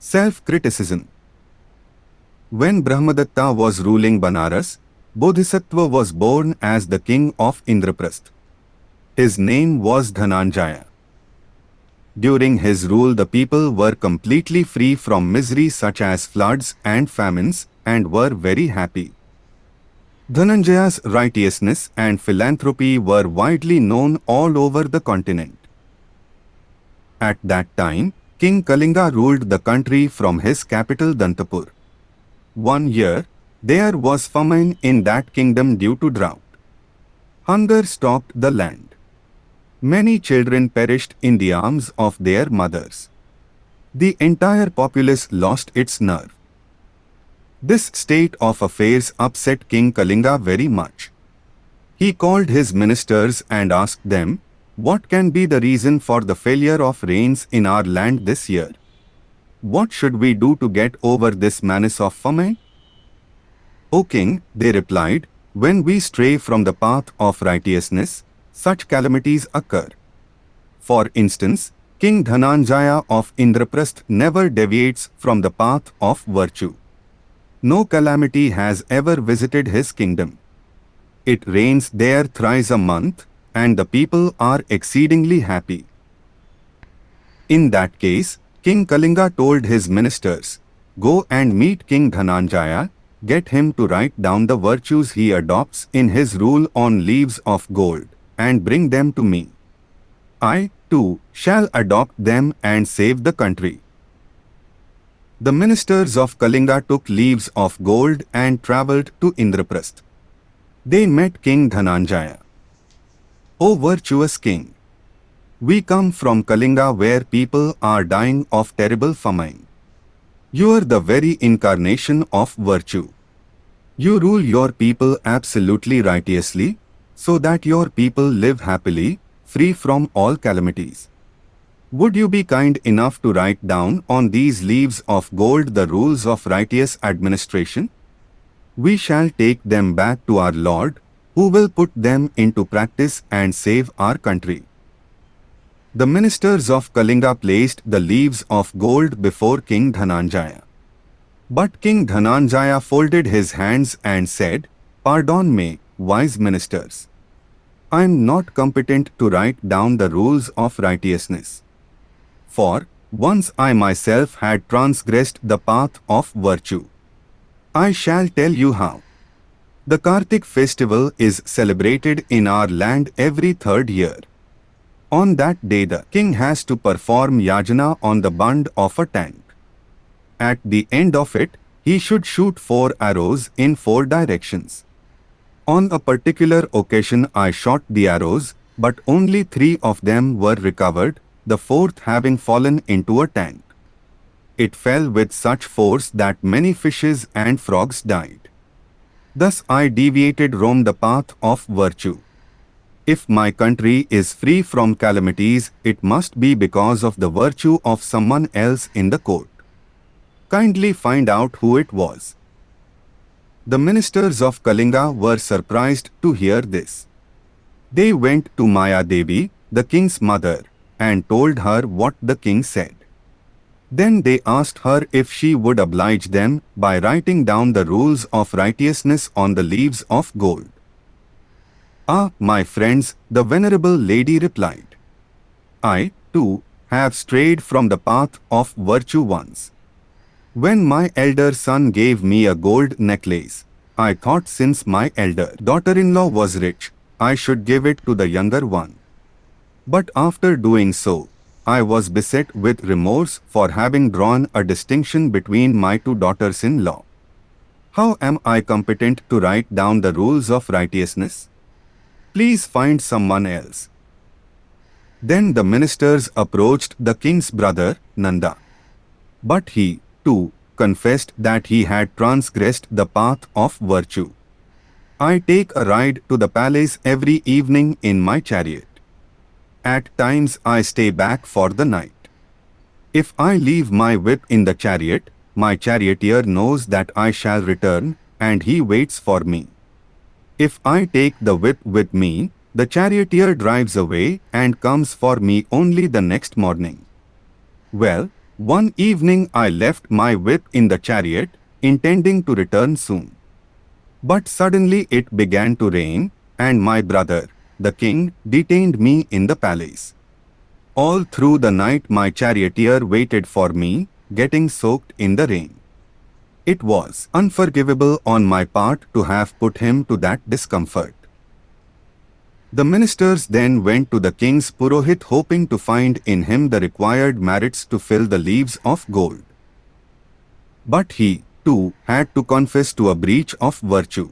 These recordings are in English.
Self-criticism. When Brahmadatta was ruling Banaras, Bodhisattva was born as the king of Indraprasth. His name was Dhananjaya. During his rule, the people were completely free from misery such as floods and famines and were very happy. Dhananjaya's righteousness and philanthropy were widely known all over the continent. At that time, King Kalinga ruled the country from his capital Dantapur. One year, there was famine in that kingdom due to drought. Hunger stopped the land. Many children perished in the arms of their mothers. The entire populace lost its nerve. This state of affairs upset King Kalinga very much. He called his ministers and asked them, "What can be the reason for the failure of rains in our land this year? What should we do to get over this menace of famine?" "O king," they replied, "when we stray from the path of righteousness, such calamities occur. For instance, King Dhananjaya of Indraprasth never deviates from the path of virtue. No calamity has ever visited his kingdom. It rains there thrice a month, and the people are exceedingly happy." In that case, King Kalinga told his ministers, "Go and meet King Dhananjaya, get him to write down the virtues he adopts in his rule on leaves of gold, and bring them to me. I, too, shall adopt them and save the country." The ministers of Kalinga took leaves of gold and travelled to Indraprasth. They met King Dhananjaya. "O virtuous king, we come from Kalinga where people are dying of terrible famine. You are the very incarnation of virtue. You rule your people absolutely righteously, so that your people live happily, free from all calamities. Would you be kind enough to write down on these leaves of gold the rules of righteous administration? We shall take them back to our Lord, who will put them into practice and save our country." The ministers of Kalinga placed the leaves of gold before King Dhananjaya. But King Dhananjaya folded his hands and said, "Pardon me, wise ministers. I am not competent to write down the rules of righteousness. For once I myself had transgressed the path of virtue. I shall tell you how. The Kartik festival is celebrated in our land every third year. On that day the king has to perform yajna on the bund of a tank. At the end of it, he should shoot 4 arrows in 4 directions. On a particular occasion I shot the arrows, but only 3 of them were recovered, the 4th having fallen into a tank. It fell with such force that many fishes and frogs died. Thus I deviated from the path of virtue. If my country is free from calamities, it must be because of the virtue of someone else in the court. Kindly find out who it was." The ministers of Kalinga were surprised to hear this. They went to Maya Devi, the king's mother, and told her what the king said. Then they asked her if she would oblige them by writing down the rules of righteousness on the leaves of gold. "Ah, my friends," the venerable lady replied. "I, too, have strayed from the path of virtue once. When my elder son gave me a gold necklace, I thought since my elder daughter-in-law was rich, I should give it to the younger one. But after doing so, I was beset with remorse for having drawn a distinction between my 2 daughters-in-law. How am I competent to write down the rules of righteousness? Please find someone else." Then the ministers approached the king's brother, Nanda. But he, too, confessed that he had transgressed the path of virtue. "I take a ride to the palace every evening in my chariot. At times I stay back for the night. If I leave my whip in the chariot, my charioteer knows that I shall return, and he waits for me. If I take the whip with me, the charioteer drives away and comes for me only the next morning. Well, One evening I left my whip in the chariot, intending to return soon. But suddenly it began to rain, and my brother, the king, detained me in the palace. All through the night my charioteer waited for me, getting soaked in the rain. It was unforgivable on my part to have put him to that discomfort. The ministers then went to the king's Purohit hoping to find in him the required merits to fill the leaves of gold. But he, too, had to confess to a breach of virtue.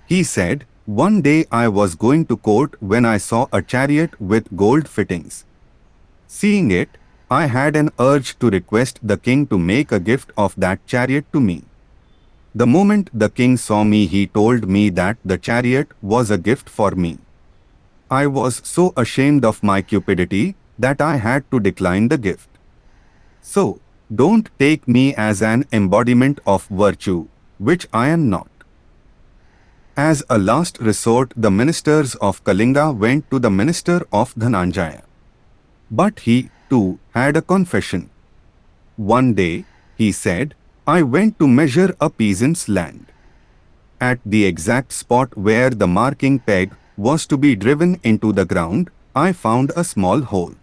He said, "One day I was going to court when I saw a chariot with gold fittings. Seeing it, I had an urge to request the king to make a gift of that chariot to me. The moment the king saw me, he told me that the chariot was a gift for me. I was so ashamed of my cupidity that I had to decline the gift. So, don't take me as an embodiment of virtue, which I am not." As a last resort, the ministers of Kalinga went to the minister of Dhananjaya. But he, too, had a confession. One day, he said, "I went to measure a peasant's land. At the exact spot where the marking peg was to be driven into the ground, I found a small hole.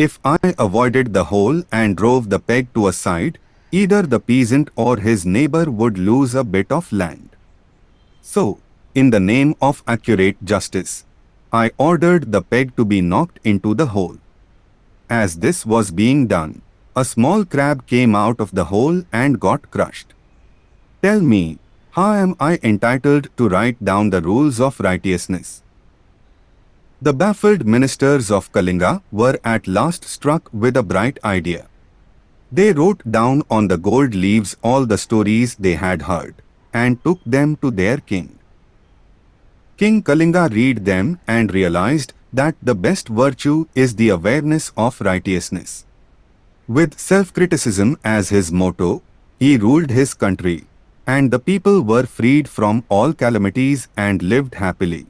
If I avoided the hole and drove the peg to a side, either the peasant or his neighbor would lose a bit of land. So, in the name of accurate justice, I ordered the peg to be knocked into the hole. As this was being done, a small crab came out of the hole and got crushed. Tell me, how am I entitled to write down the rules of righteousness?" The baffled ministers of Kalinga were at last struck with a bright idea. They wrote down on the gold leaves all the stories they had heard, and took them to their king. King Kalinga read them and realized that the best virtue is the awareness of righteousness. With self-criticism as his motto, he ruled his country, and the people were freed from all calamities and lived happily.